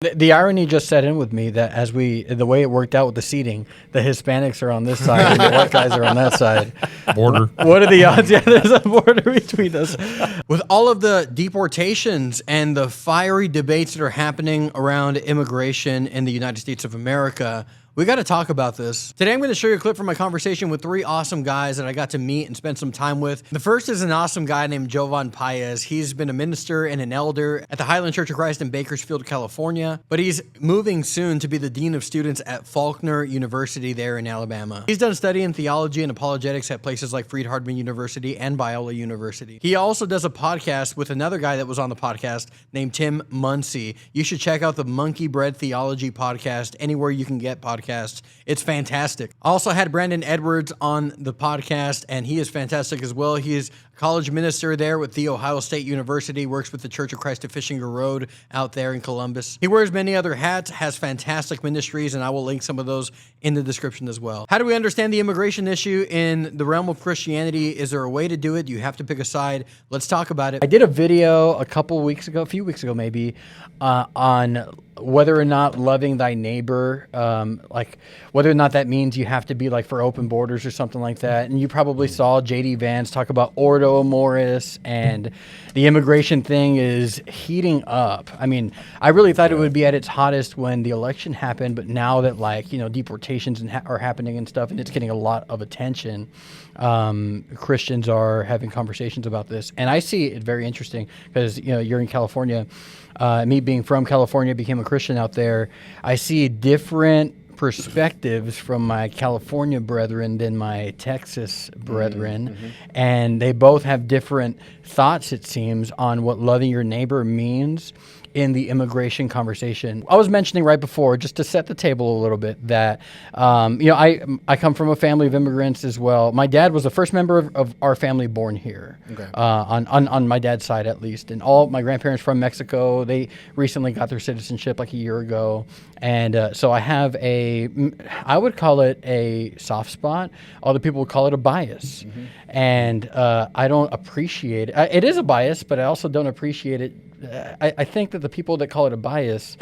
The irony just set in with me that the way it worked out with the seating, the Hispanics are on this side and the white guys are on that side. Border. What are the odds? Yeah, there's a border between us. With all of the deportations and the fiery debates that are happening around immigration in the United States of America, we got to talk about this. Today, I'm going to show you a clip from my conversation with three awesome guys that I got to meet and spend some time with. The first is an awesome guy named Jovan Payes. He's been a minister and an elder at the Highland Church of Christ in Bakersfield, California, but he's moving soon to be the dean of students at Faulkner University there in Alabama. He's done study in theology and apologetics at places like Freed-Hardeman University and Biola University. He also does a podcast with another guy that was on the podcast named Tim Munsey. You should check out the Monkey Bread Theology podcast anywhere you can get podcasts. It's fantastic. I also had Brandon Edwards on the podcast, and he is fantastic as well. He is a college minister there with The Ohio State University, works with the Church of Christ of Fishinger Road out there in Columbus. He wears many other hats, has fantastic ministries, and I will link some of those in the description as well. How do we understand the immigration issue in the realm of Christianity? Is there a way to do it? You have to pick a side. Let's talk about it. I did a video a few weeks ago maybe, on whether or not loving thy neighbor, like whether or not that means you have to be like for open borders or something like that. And you probably saw J.D. Vance talk about Ordo Mortis, and the immigration thing is heating up. I mean, I really thought it would be at its hottest when the election happened, but now that deportations are happening and stuff, and it's getting a lot of attention, Christians are having conversations about this. And I see it very interesting because, you're in California. Me being from California, became a Christian out there. I see different perspectives from my California brethren than my Texas brethren. Mm-hmm. And they both have different thoughts, it seems, on what loving your neighbor means in the immigration conversation. I was mentioning right before, just to set the table a little bit, that I come from a family of immigrants as well. My dad was the first member of our family born here, okay. On my dad's side at least. And all my grandparents from Mexico, they recently got their citizenship like a year ago. And so I have I would call it a soft spot. Other people would call it a bias. Mm-hmm. And I don't appreciate it. It is a bias, but I also don't appreciate it. I think that the people that call it a bias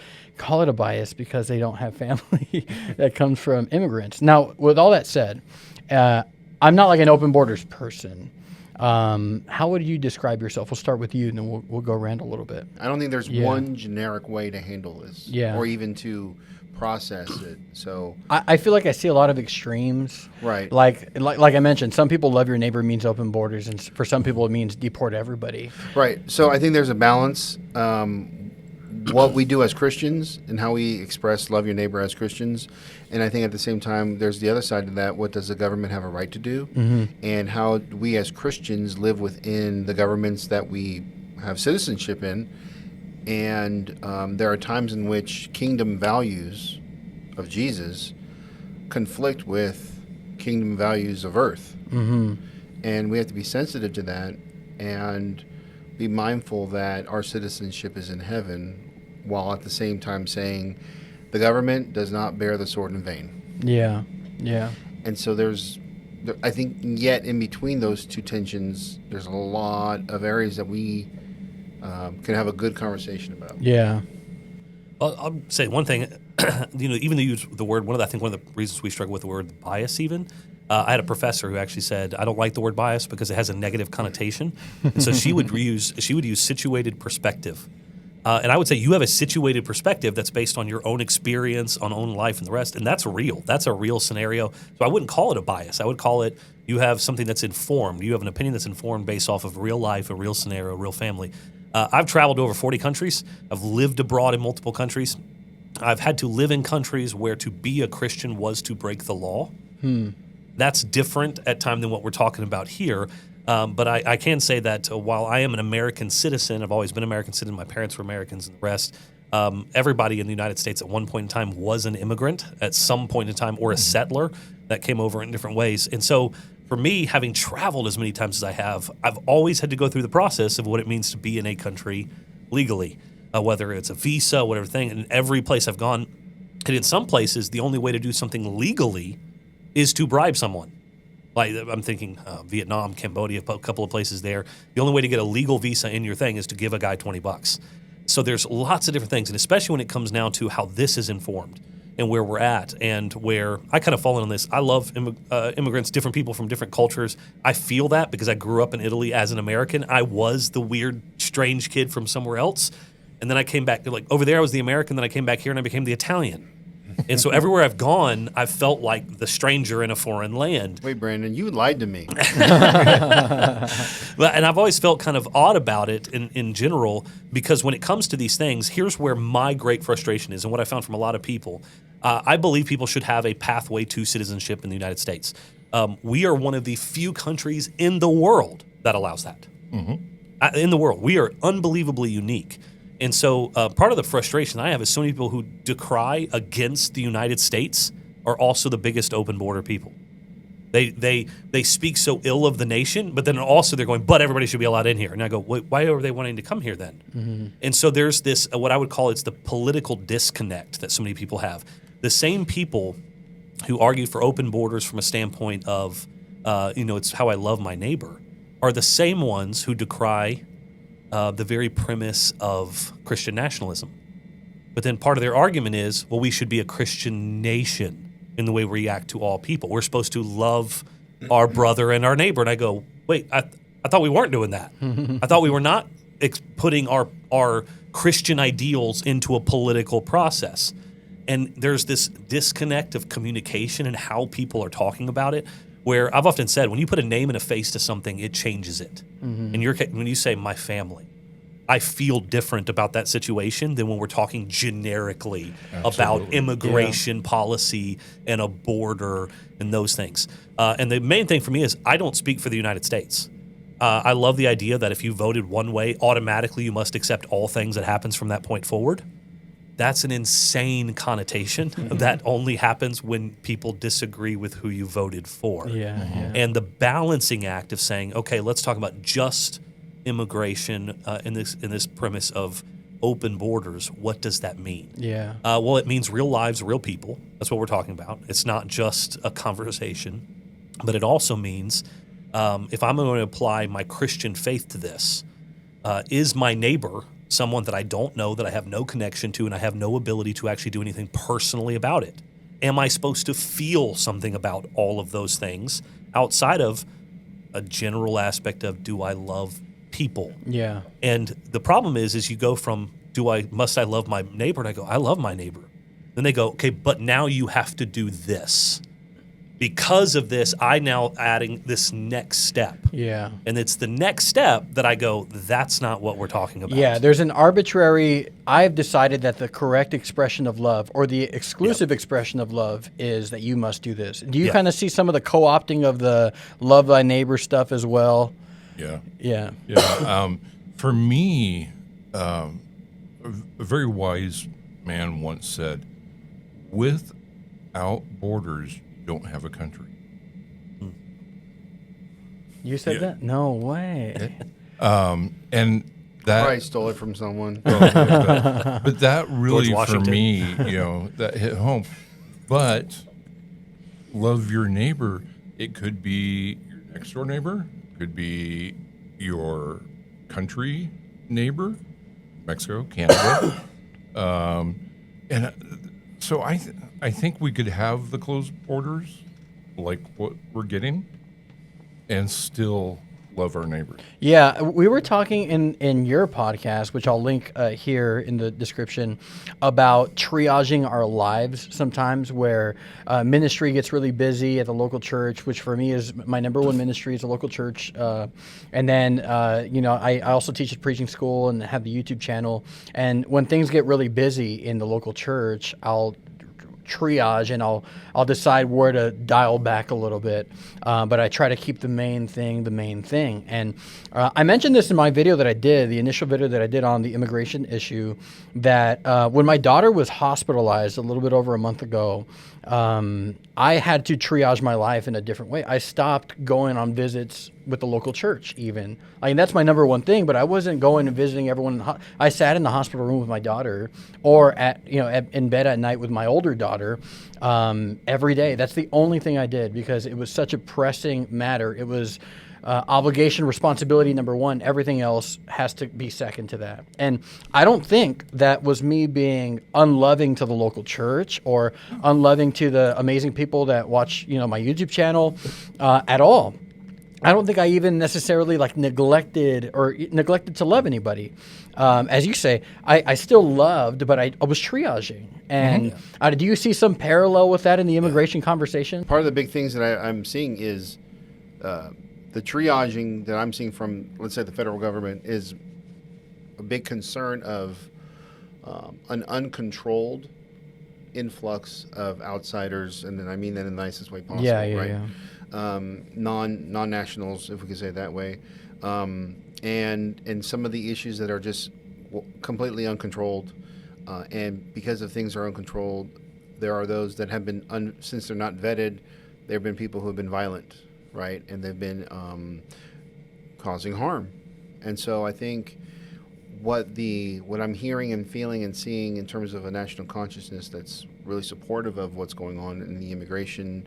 because they don't have family that comes from immigrants. Now, with all that said, I'm not like an open borders person. How would you describe yourself? We'll start with you, and then we'll go around a little bit. I don't think there's one generic way to handle this, or even to process it. So I feel like I see a lot of extremes. Right. Like I mentioned, some people love your neighbor means open borders, and for some people it means deport everybody. Right. So I think there's a balance. What we do as Christians and how we express love your neighbor as Christians. And I think at the same time, there's the other side of that. What does the government have a right to do? Mm-hmm. And how we as Christians live within the governments that we have citizenship in. And there are times in which kingdom values of Jesus conflict with kingdom values of earth. Mm-hmm. And we have to be sensitive to that and be mindful that our citizenship is in heaven, while at the same time saying the government does not bear the sword in vain. Yeah, yeah. And so I think yet in between those two tensions, there's a lot of areas that we can have a good conversation about. Yeah. Well, I'll say one thing. Even though you use the word, one of the reasons we struggle with the word bias even, I had a professor who actually said, I don't like the word bias because it has a negative connotation. And so she would use situated perspective. And I would say you have a situated perspective that's based on your own experience, on own life and the rest, and that's real. That's a real scenario. So I wouldn't call it a bias. I would call it you have something that's informed. You have an opinion that's informed based off of real life, a real scenario, a real family. I've traveled to over 40 countries. I've lived abroad in multiple countries. I've had to live in countries where to be a Christian was to break the law. That's different at time than what we're talking about here. But I can say that while I am an American citizen, I've always been an American citizen, my parents were Americans and the rest, everybody in the United States at one point in time was an immigrant at some point in time, or a settler that came over in different ways. And so for me, having traveled as many times as I have, I've always had to go through the process of what it means to be in a country legally, whether it's a visa, whatever thing. And every place I've gone, and in some places, the only way to do something legally is to bribe someone. Like I'm thinking Vietnam, Cambodia, a couple of places there. The only way to get a legal visa in your thing is to give a guy $20. So there's lots of different things, and especially when it comes down to how this is informed and where we're at, and where I kind of fall in on this. I love immigrants, different people from different cultures. I feel that because I grew up in Italy as an American. I was the weird, strange kid from somewhere else. And then I came back, like over there I was the American, then I came back here and I became the Italian. And so everywhere I've gone, I've felt like the stranger in a foreign land. Wait, Brandon, you lied to me. And I've always felt kind of odd about it in general, because when it comes to these things, here's where my great frustration is, and what I found from a lot of people. I believe people should have a pathway to citizenship in the United States. We are one of the few countries in the world that allows that. In the world. We are unbelievably unique. And so part of the frustration I have is so many people who decry against the United States are also the biggest open border people. They speak so ill of the nation, but then also they're going, but everybody should be allowed in here. And I go, why are they wanting to come here then? And so there's this, what I would call it's the political disconnect that so many people have. The same people who argue for open borders from a standpoint of, it's how I love my neighbor, are the same ones who decry the very premise of Christian nationalism. But then part of their argument is, well, we should be a Christian nation in the way we react to all people. We're supposed to love our brother and our neighbor. And I go, wait, I thought we weren't doing that. I thought we were not putting our Christian ideals into a political process. And there's this disconnect of communication and how people are talking about it, where I've often said, when you put a name and a face to something, it changes it. And when you say my family, I feel different about that situation than when we're talking generically about immigration policy and a border and those things. And the main thing for me is I don't speak for the United States. I love the idea that if you voted one way, automatically you must accept all things that happens from that point forward. That's an insane connotation that only happens when people disagree with who you voted for. And the balancing act of saying, okay, let's talk about just immigration in this premise of open borders. What does that mean? Well, it means real lives, real people. That's what we're talking about. It's not just a conversation, but it also means if I'm going to apply my Christian faith to this, is my neighbor someone that I don't know, that I have no connection to, and I have no ability to actually do anything personally about it? Am I supposed to feel something about all of those things outside of a general aspect of, do I love people? And the problem is you go from, must I love my neighbor? And I go, I love my neighbor. Then they go, okay, but now you have to do this. Because of this, I now adding this next step. And it's the next step that I go, that's not what we're talking about. There's an arbitrary, I've decided that the correct expression of love or the exclusive expression of love is that you must do this. Do you kind of see some of the co-opting of the love thy neighbor stuff as well? For me, a very wise man once said, without borders, don't have a country. You said that? No way. And that Probably stole it from someone. but that really George for Washington. me, that hit home. But love your neighbor. It could be your next door neighbor, could be your country neighbor, Mexico, Canada, so I think we could have the closed borders, like what we're getting, and still love our neighbors. We were talking in your podcast, which I'll link here in the description, about triaging our lives sometimes, where ministry gets really busy at the local church, which for me is my number one ministry is a local church. And then, I also teach at preaching school and have the YouTube channel. And when things get really busy in the local church, I'll triage and I'll decide where to dial back a little bit, but I try to keep the main thing. And I mentioned this in my video that I did, the initial video that I did on the immigration issue, that when my daughter was hospitalized a little bit over a month ago, I had to triage my life in a different way. I stopped going on visits with the local church even. I mean, that's my number one thing, but I wasn't going and visiting everyone. I sat in the hospital room with my daughter, or in bed at night with my older daughter every day. That's the only thing I did because it was such a pressing matter. It was obligation, responsibility, number one. Everything else has to be second to that. And I don't think that was me being unloving to the local church or unloving to the amazing people that watch, my YouTube channel at all. I don't think I even necessarily neglected to love anybody. As you say, I still loved, but I was triaging. And do you see some parallel with that in the immigration conversation? Part of the big things that I'm seeing is the triaging that I'm seeing from, let's say, the federal government is a big concern of an uncontrolled influx of outsiders, and then I mean that in the nicest way possible, right? Non-nationals, if we could say it that way, and some of the issues that are just completely uncontrolled, and because of things are uncontrolled, there are those that have been, since they're not vetted, there have been people who have been violent, right, and they've been causing harm, and so I think what I'm hearing and feeling and seeing in terms of a national consciousness that's really supportive of what's going on in the immigration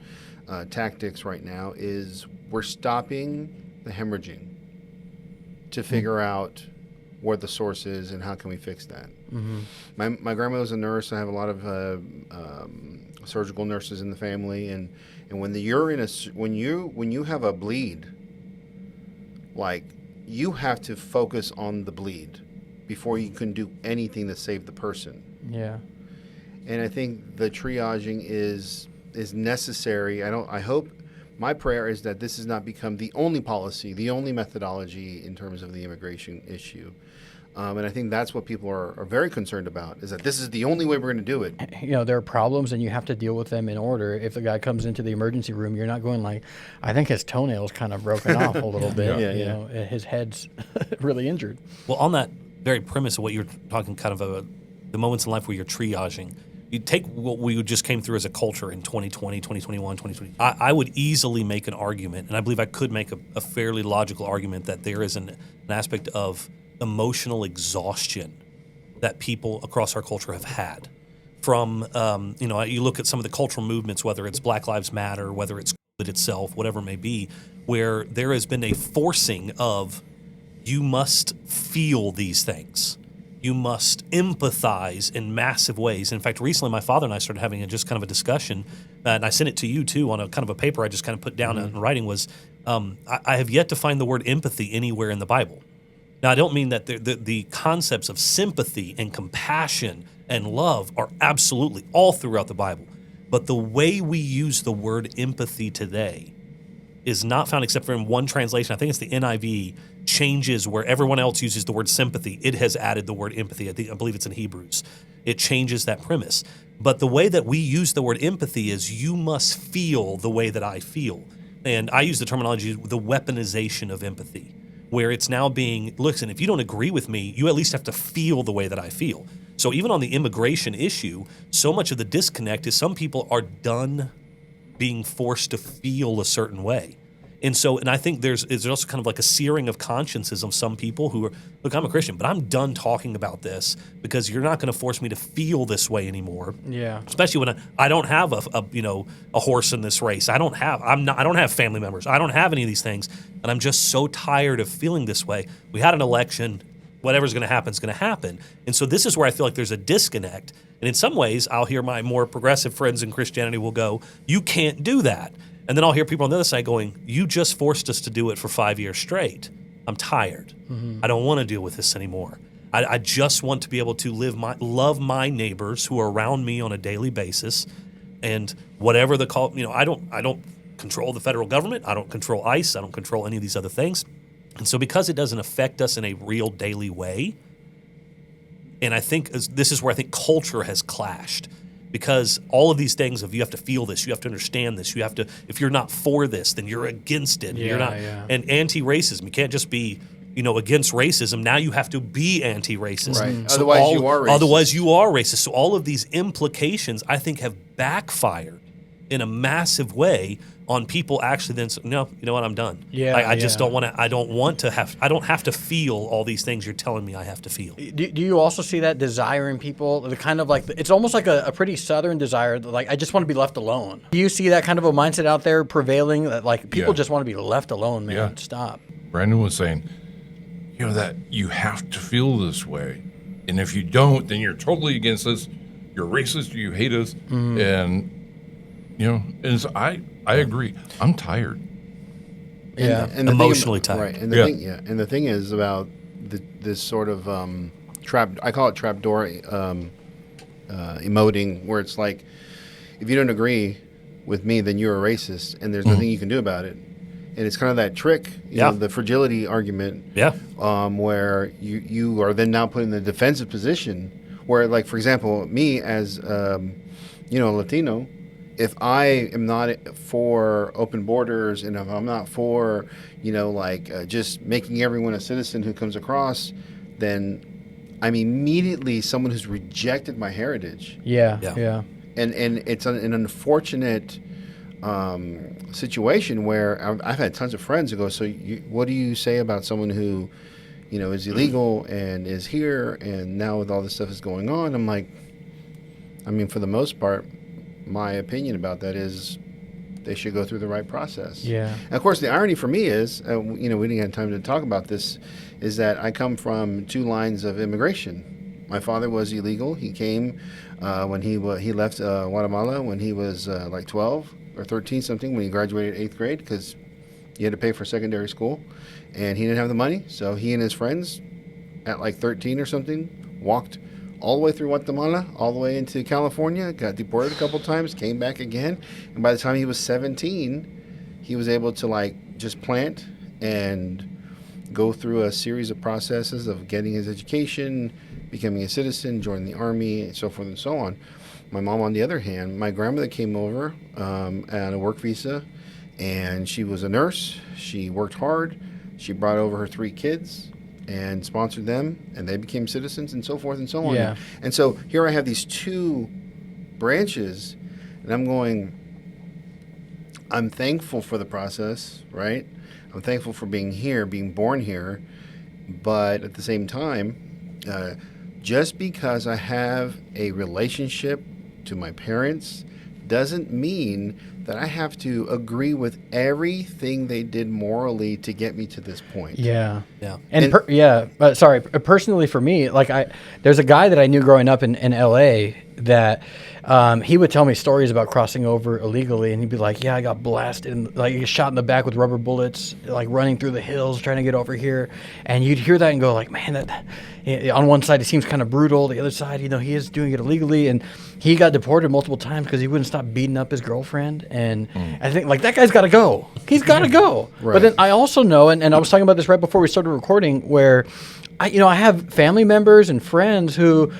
tactics right now is we're stopping the hemorrhaging to figure out where the source is and how can we fix that. My grandma was a nurse. I have a lot of surgical nurses in the family, and when you have a bleed, like, you have to focus on the bleed before you can do anything to save the person. Yeah. And I think the triaging is necessary. I hope, my prayer is that this has not become the only policy, the only methodology in terms of the immigration issue. And I think that's what people are very concerned about, is that this is the only way we're going to do it. There are problems and you have to deal with them in order. If the guy comes into the emergency room, you're not going like, I think his toenail's kind of broken off a little bit. His head's really injured. Well, on that very premise of what you're talking, kind of the moments in life where you're triaging, you take what we just came through as a culture in 2020, 2021, 2020. I would easily make an argument, and I believe I could make a fairly logical argument, that there is an aspect of emotional exhaustion that people across our culture have had. From, you look at some of the cultural movements, whether it's Black Lives Matter, whether it's COVID itself, whatever it may be, where there has been a forcing of, you must feel these things. You must empathize in massive ways. In fact, recently my father and I started having just kind of a discussion, and I sent it to you too on a kind of a paper I just kind of put down in writing, was I have yet to find the word empathy anywhere in the Bible. Now, I don't mean that the concepts of sympathy and compassion and love are absolutely all throughout the Bible, but the way we use the word empathy today is not found except for in one translation. I think it's the NIV, changes where everyone else uses the word sympathy. It has added the word empathy. I believe it's in Hebrews. It changes that premise. But the way that we use the word empathy is, you must feel the way that I feel. And I use the terminology, the weaponization of empathy, where it's now being, listen, if you don't agree with me, you at least have to feel the way that I feel. So even on the immigration issue, so much of the disconnect is some people are done being forced to feel a certain way. And I think there's also kind of like a searing of consciences of some people who are, look, I'm a Christian, but I'm done talking about this because you're not going to force me to feel this way anymore. Yeah. Especially when I don't have a horse in this race. I don't have family members. I don't have any of these things, and I'm just so tired of feeling this way. We had an election. Whatever's going to happen is going to happen. And so this is where I feel like there's a disconnect. And in some ways, I'll hear my more progressive friends in Christianity will go, you can't do that. And then I'll hear people on the other side going, you just forced us to do it for 5 years straight. I'm tired. I don't want to deal with this anymore. I just want to be able to love my neighbors who are around me on a daily basis. And whatever the call, I don't control the federal government. I don't control ICE. I don't control any of these other things. And so because it doesn't affect us in a real daily way, and I think this is where I think culture has clashed. Because all of these things of, you have to feel this, you have to understand this, you have to, if you're not for this, then you're against it. You're not. And anti-racism, you can't just be, against racism. Now you have to be anti-racist. Right. So Otherwise you are racist. Otherwise you are racist. So all of these implications, I think, have backfired in a massive way on people actually then say, no, you know what, I'm done. Yeah, I just yeah. don't want to. I don't have to feel all these things you're telling me I have to feel. Do you also see that desire in people? The kind of like it's almost like a pretty southern desire. Like I just want to be left alone. Do you see that kind of a mindset out there prevailing? That like people Yeah. just want to be left alone, man. Yeah. Stop. Brandon was saying, that you have to feel this way. And if you don't, then you're totally against us. You're racist, you hate us. And, and so I agree. I'm tired. Yeah. And the Emotionally thing, tired. right? And the Yeah. thing, and the thing is about this sort of trap. I call it trapdoor emoting, where it's like, if you don't agree with me, then you're a racist, and there's nothing you can do about it. And it's kind of that trick, the fragility argument, Yeah. where you are then now put in the defensive position, where, like, for example, me as Latino, if I am not for open borders, and if I'm not for, just making everyone a citizen who comes across, then I'm immediately someone who's rejected my heritage. Yeah. Yeah. Yeah. And it's an unfortunate situation where I've had tons of friends who go, so what do you say about someone who, is illegal and is here, and now with all this stuff is going on? I'm like, for the most part, my opinion about that is they should go through the right process. Yeah. And of course, the irony for me is, we didn't have time to talk about this, is that I come from two lines of immigration. My father was illegal. He came when he left Guatemala when he was like 12 or 13 something, when he graduated 8th grade, because he had to pay for secondary school, and he didn't have the money. So he and his friends at like 13 or something walked all the way through Guatemala, all the way into California, got deported a couple times, came back again, and by the time he was 17, he was able to just plant and go through a series of processes of getting his education, becoming a citizen, joining the army, and so forth and so on. My mom, on the other hand, my grandmother came over on a work visa, and she was a nurse. She worked hard. She brought over her 3 kids and sponsored them, and they became citizens, and so forth and so on. Yeah. And so here I have these 2 branches, and I'm thankful for the process, right? I'm thankful for being here, being born here, but at the same time, just because I have a relationship to my parents doesn't mean that I have to agree with everything they did morally to get me to this point. Yeah. Yeah. And personally for me, there's a guy that I knew growing up in LA that he would tell me stories about crossing over illegally, and he'd be like, yeah, I got blasted and he got shot in the back with rubber bullets, running through the hills trying to get over here. And you'd hear that and go like, man, that on one side it seems kind of brutal, the other side, he is doing it illegally, and he got deported multiple times because he wouldn't stop beating up his girlfriend. And I think that guy's got to go. He's got to go. Right. But then I also know, and I was talking about this right before we started recording, where I have family members and friends who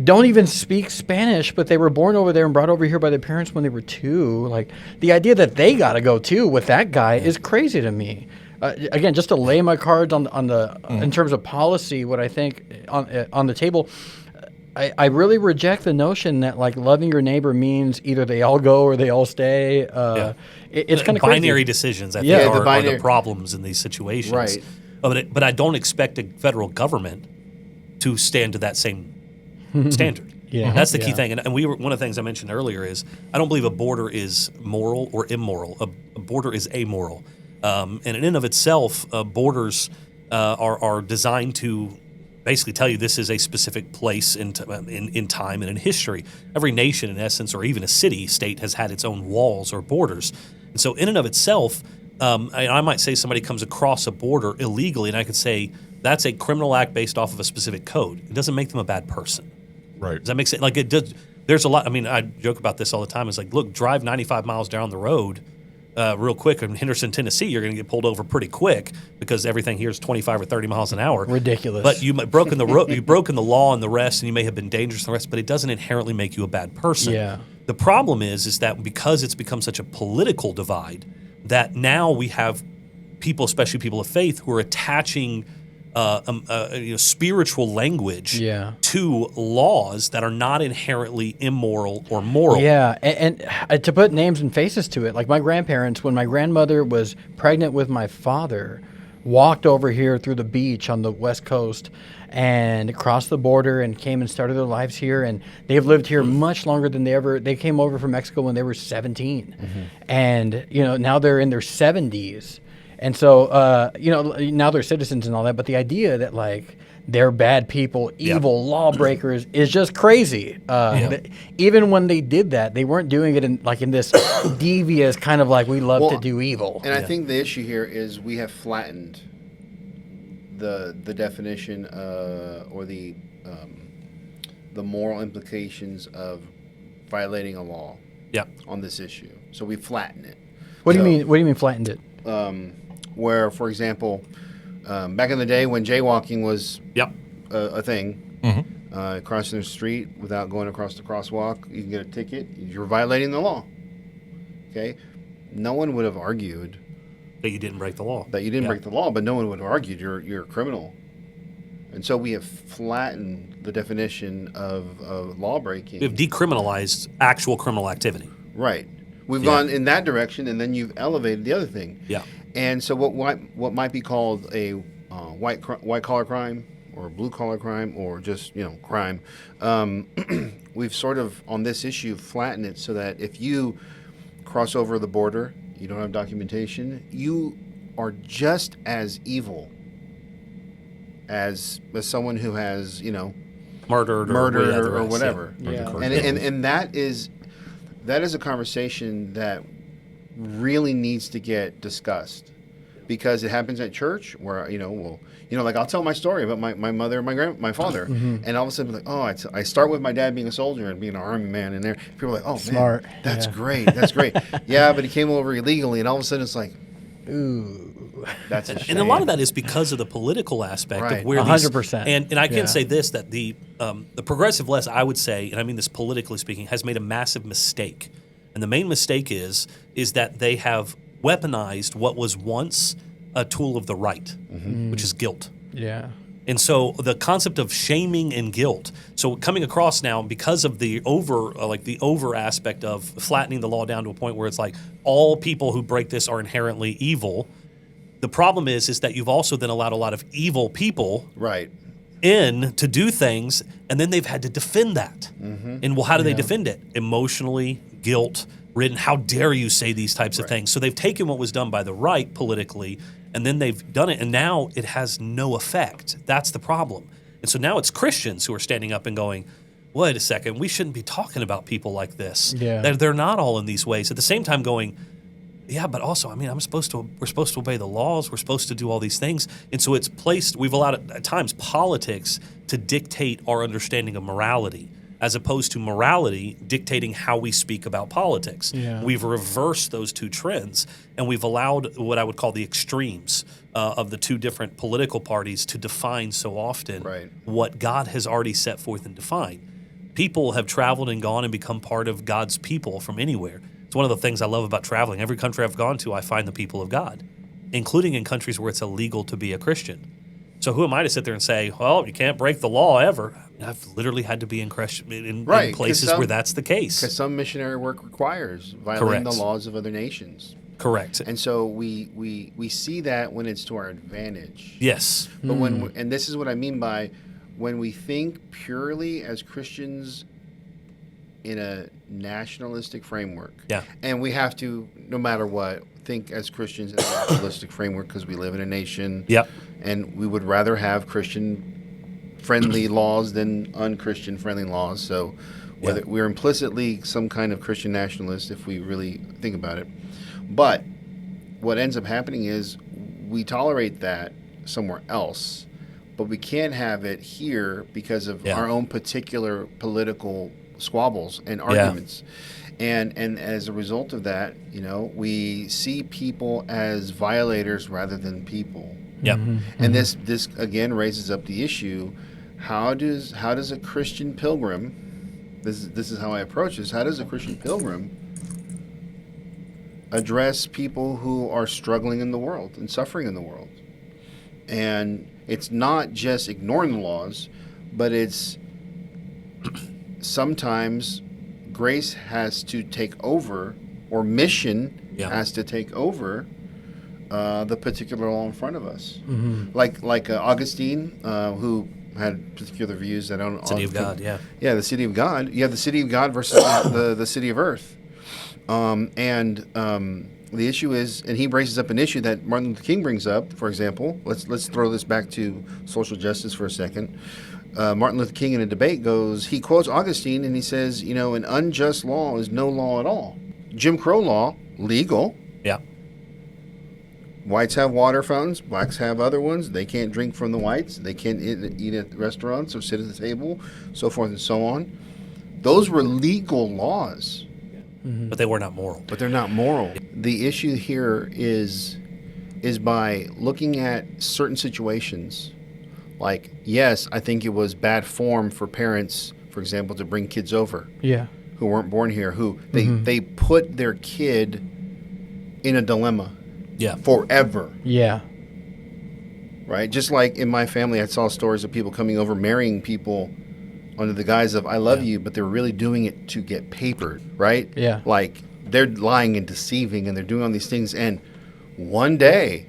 don't even speak Spanish, but they were born over there and brought over here by their parents when they were 2. The idea that they got to go too with that guy is crazy to me. Again, just to lay my cards on the in terms of policy, what I think on the table, I really reject the notion that loving your neighbor means either they all go or they all stay. It's kind of binary crazy. decisions. I Yeah, think the are binary- the problems in these situations. Right. But I don't expect a federal government to stand to that same standard. Yeah, That's the key yeah. thing. And one of the things I mentioned earlier is I don't believe a border is moral or immoral. A border is amoral. And in and of itself, borders are designed to basically tell you this is a specific place in time and in history. Every nation, in essence, or even a city, state, has had its own walls or borders. And so in and of itself, I might say somebody comes across a border illegally, and I could say that's a criminal act based off of a specific code. It doesn't make them a bad person. Right. Does that make sense? It does. There's a lot. I mean, I joke about this all the time. It's look, drive 95 miles down the road real quick in Henderson, Tennessee. You're going to get pulled over pretty quick because everything here is 25 or 30 miles an hour. Ridiculous. But you've broken the law and the rest, and you may have been dangerous and the rest, but it doesn't inherently make you a bad person. Yeah. The problem is that because it's become such a political divide, that now we have people, especially people of faith, who are attaching spiritual language Yeah. to laws that are not inherently immoral or moral. Yeah, and to put names and faces to it, like my grandparents, when my grandmother was pregnant with my father, walked over here through the beach on the West Coast and crossed the border and came and started their lives here. And they've lived here much longer than they came over from Mexico when they were 17. And, now they're in their 70s. And so, now they're citizens and all that. But the idea that, like, they're bad people, evil lawbreakers is just crazy. Even when they did that, they weren't doing it in this devious kind of like we love to do evil. And I think the issue here is we have flattened the definition or the moral implications of violating a law on this issue. So we flatten it. What do you mean? What do you mean flattened it? Where, for example, back in the day when jaywalking was a thing, crossing the street without going across the crosswalk, you can get a ticket. You're violating the law. Okay, no one would have argued That you didn't break the law. that you didn't break the law, but no one would have argued you're a criminal. And so we have flattened the definition of law breaking. We've decriminalized actual criminal activity. Right. We've gone in that direction, and then you've elevated the other thing. Yeah. And so what might be called a white collar crime or blue collar crime or just crime, we've sort of on this issue flattened it so that if you cross over the border, you don't have documentation, you are just as evil as someone who has Murdered or whatever. Yeah. And that is a conversation that really needs to get discussed, because it happens at church where like I'll tell my story about my mother and my father, and all of a sudden like, I start with my dad being a soldier and being an army man, and there people are like, Smart. Man, that's great, yeah, but he came over illegally, and all of a sudden it's like, Ooh. that's a shame. And a lot of that is because of the political aspect Right. of where 100%. And I can say this, that the progressive left, I would say, and I mean this politically speaking, has made a massive mistake. And the main mistake is that they have weaponized what was once a tool of the right, which is guilt. Yeah. And so the concept of shaming and guilt, so coming across now because of the over aspect of flattening the law down to a point where it's like all people who break this are inherently evil. The problem is that you've also then allowed a lot of evil people right. in to do things, and then they've had to defend that. And well, how do they defend it? Emotionally, guilt-ridden. How dare you say these types of things? So they've taken what was done by the right politically, and then they've done it, and now it has no effect. That's the problem. And so now it's Christians who are standing up and going, wait a second, we shouldn't be talking about people like this. Yeah. They're not all in these ways. At the same time going, yeah, but also, I mean, we're supposed to obey the laws. We're supposed to do all these things. And so we've allowed at times politics to dictate our understanding of morality, as opposed to morality dictating how we speak about politics. Yeah. We've reversed those two trends, and we've allowed what I would call the extremes of the two different political parties to define so often what God has already set forth and defined. People have traveled and gone and become part of God's people from anywhere. It's one of the things I love about traveling. Every country I've gone to, I find the people of God, including in countries where it's illegal to be a Christian. So who am I to sit there and say, well, you can't break the law ever? I've literally had to be in places where that's the case. Because some missionary work requires violating the laws of other nations. Correct. And so we see that when it's to our advantage. Yes. But and this is what I mean by when we think purely as Christians in a nationalistic framework. Yeah. And we have to, no matter what, think as Christians in a nationalistic framework because we live in a nation. Yep. And we would rather have Christian-friendly laws than un-Christian friendly laws. So whether we're implicitly some kind of Christian nationalist if we really think about it. But what ends up happening is we tolerate that somewhere else, but we can't have it here because of our own particular political squabbles and arguments. And as a result of that, we see people as violators rather than people. Yep. And this again raises up the issue: how does a Christian pilgrim? This is how I approach this. How does a Christian pilgrim address people who are struggling in the world and suffering in the world? And it's not just ignoring the laws, but it's sometimes grace has to take over, or mission has to take over the particular law in front of us. Like Augustine, who had particular views that on City of God, the city of God. You have the city of God versus the city of earth, the issue is, and he raises up an issue that Martin Luther King brings up. For example, let's throw this back to social justice for a second. Martin Luther King in a debate he quotes Augustine, and he says, an unjust law is no law at all. Jim Crow law, legal. Yeah. Whites have water fountains. Blacks have other ones. They can't drink from the whites. They can't eat at restaurants or sit at the table, so forth and so on. Those were legal laws. But they were not moral. But they're not moral. The issue here is by looking at certain situations. Like, yes, I think it was bad form for parents, for example, to bring kids over. Yeah. Who weren't born here, who they put their kid in a dilemma. Yeah. Forever. Yeah. Right? Just like in my family, I saw stories of people coming over, marrying people under the guise of I love you, but they're really doing it to get papered, right? Yeah. Like they're lying and deceiving and they're doing all these things, and one day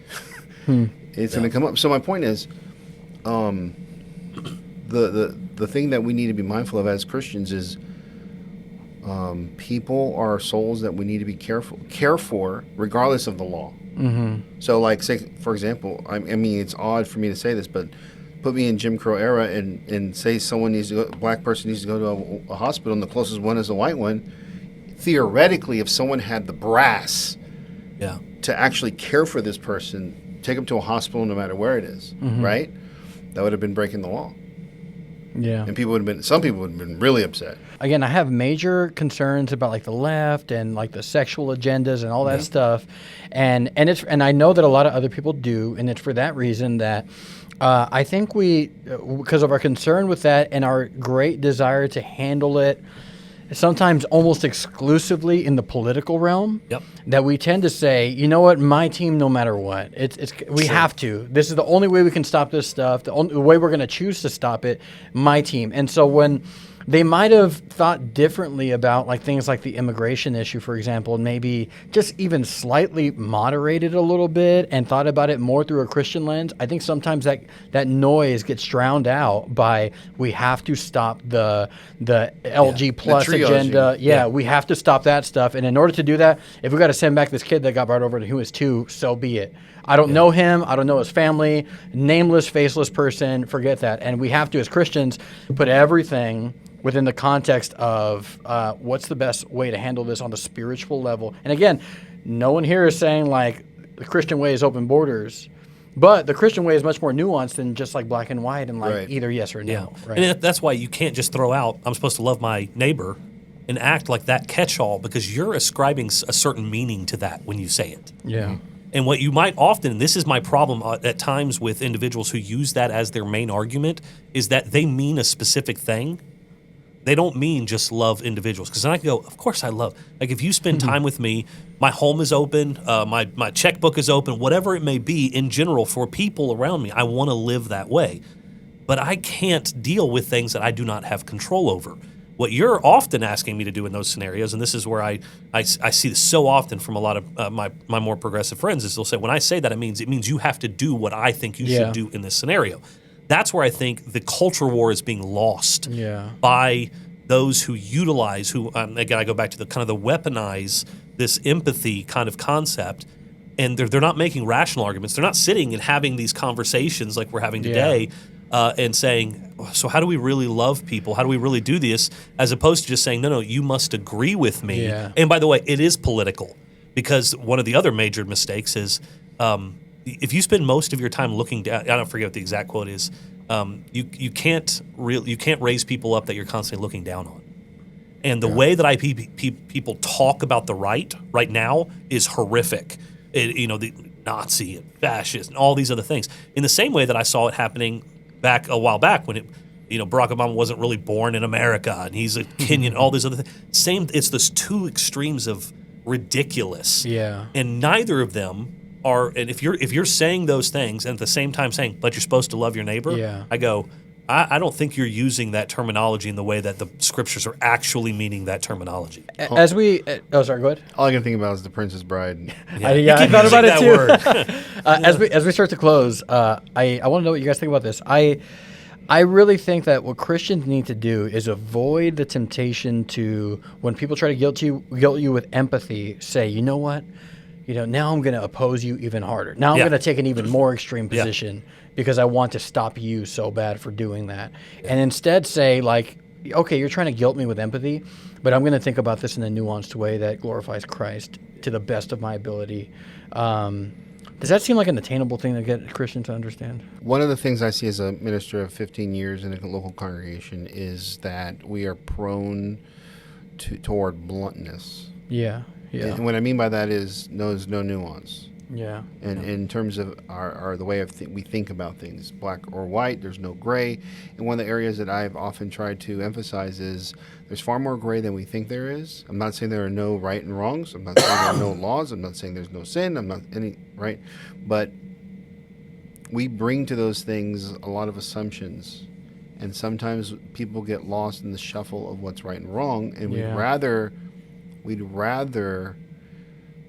it's going to come up. So my point is, the thing that we need to be mindful of as Christians is people are souls that we need to be care for regardless of the law. So like, say, for example, I mean, it's odd for me to say this, but put me in Jim Crow era and say someone needs to go, a black person needs to go to a hospital and the closest one is a white one. Theoretically, if someone had the brass to actually care for this person, take them to a hospital no matter where it is, right? That would have been breaking the law. Yeah. And some people would have been really upset. Again, I have major concerns about like the left and like the sexual agendas and all that stuff. And I know that a lot of other people do, and it's for that reason that I think because of our concern with that and our great desire to handle it sometimes almost exclusively in the political realm, that we tend to say, you know what, my team no matter what. We have to. This is the only way we can stop this stuff. The way we're going to choose to stop it, my team. And so when they might have thought differently about like things like the immigration issue, for example, and maybe just even slightly moderated a little bit and thought about it more through a Christian lens, I think sometimes that noise gets drowned out by we have to stop the LG plus agenda. We have to stop that stuff. And in order to do that, if we got to send back this kid that got brought over and who was 2, so be it. I don't know him. I don't know his family. Nameless, faceless person. Forget that. And we have to, as Christians, put everything within the context of what's the best way to handle this on the spiritual level. And again, no one here is saying like the Christian way is open borders, but the Christian way is much more nuanced than just like black and white and like either yes or no. Right? And that's why you can't just throw out, I'm supposed to love my neighbor and act like that catch-all, because you're ascribing a certain meaning to that when you say it. Yeah. And what you might often, and this is my problem at times with individuals who use that as their main argument, is that they mean a specific thing. They don't mean just love individuals. Because then I can go, of course I love. Like if you spend time with me, my home is open, my checkbook is open, whatever it may be in general for people around me, I want to live that way. But I can't deal with things that I do not have control over. What you're often asking me to do in those scenarios, and this is where I see this so often from a lot of my more progressive friends, is they'll say, when I say that, it means you have to do what I think you should do in this scenario. That's where I think the culture war is being lost by those who utilize, again, I go back to the kind of the weaponize this empathy kind of concept, and they're not making rational arguments. They're not sitting and having these conversations like we're having today and saying, so how do we really love people? How do we really do this? As opposed to just saying, no, you must agree with me. Yeah. And by the way, it is political, because one of the other major mistakes is if you spend most of your time looking down, I don't forget what the exact quote is, you can't raise people up that you're constantly looking down on. And the way that people talk about the right now is horrific. The Nazi and fascist and all these other things. In the same way that I saw it happening a while back when Barack Obama wasn't really born in America and he's a Kenyan, all these other things. It's those two extremes of ridiculous. Yeah. And neither of them are, and if you're saying those things and at the same time saying, but you're supposed to love your neighbor, Yeah. I go, I don't think you're using that terminology in the way that the scriptures are actually meaning that terminology. As we, sorry, go ahead. All I can think about is the Princess Bride. I keep thought about it using that too. word. As we start to close, I want to know what you guys think about this. I really think that what Christians need to do is avoid the temptation to, when people try to guilt you with empathy, say, you know what, now I'm going to oppose you even harder. Now I'm Yeah. going to take an even more extreme position because I want to stop you so bad for doing that, and instead say like, okay, you're trying to guilt me with empathy, but I'm going to think about this in a nuanced way that glorifies Christ to the best of my ability. Does that seem like an attainable thing to get Christians to understand? One of the things I see as a minister of 15 years in a local congregation is that we are prone toward bluntness. Yeah. And what I mean by that is there's no nuance. Yeah. And in terms of our the way of we think about things, black or white, there's no gray. And one of the areas that I've often tried to emphasize is there's far more gray than we think there is. I'm not saying there are no right and wrongs. I'm not saying there are no laws. I'm not saying there's no sin. I'm not any right. But we bring to those things a lot of assumptions. And sometimes people get lost in the shuffle of what's right and wrong. And we'd rather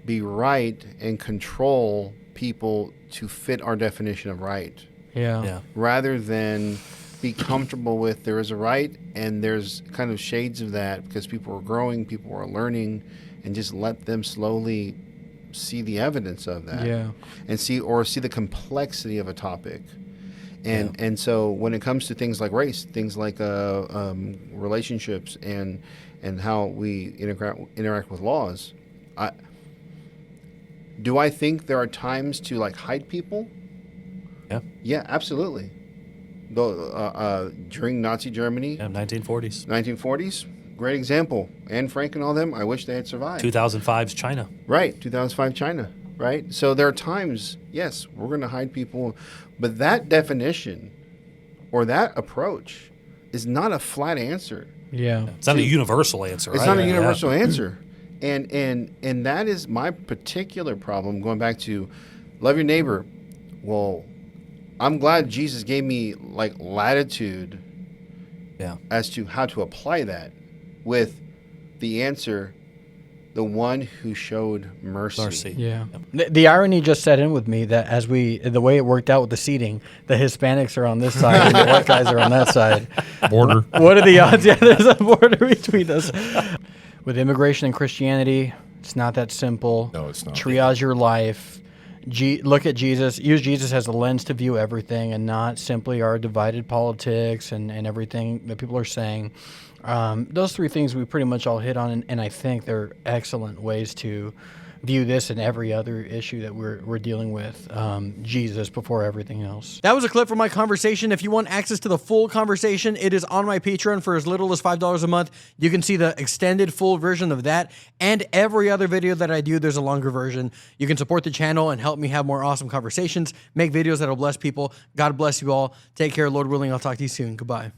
be right and control people to fit our definition of right, Yeah. rather than be comfortable with there is a right and there's kind of shades of that because people are growing, people are learning, and just let them slowly see the evidence of that, and see the complexity of a topic. And so when it comes to things like race, things like relationships and how we interact with laws, do I think there are times to like hide people? Yeah, absolutely. During Nazi Germany, 1940s, great example. Anne Frank and all them, I wish they had survived. 2005's China. Right, 2005 China, right? So there are times, yes, we're going to hide people, but that definition or that approach is not a flat answer. Yeah. It's not a universal answer, It's right? not a universal answer. And that is my particular problem, going back to love your neighbor. Well, I'm glad Jesus gave me like latitude as to how to apply that with the answer, the one who showed mercy. Yeah. The irony just set in with me that the way it worked out with the seating, the Hispanics are on this side and the white guys are on that side. Border. What are the odds? Yeah, there's a border between us. With immigration and Christianity, it's not that simple. No, it's not. Triage your life. Look at Jesus. Use Jesus as a lens to view everything and not simply our divided politics and everything that people are saying. Those three things we pretty much all hit on, and I think they're excellent ways to view this and every other issue that we're dealing with. Jesus before everything else. That was a clip from my conversation. If you want access to the full conversation, it is on my Patreon for as little as $5 a month. You can see the extended full version of that and every other video that I do. There's a longer version. You can support the channel and help me have more awesome conversations, make videos that'll bless people. God bless you all. Take care. Lord willing, I'll talk to you soon. Goodbye.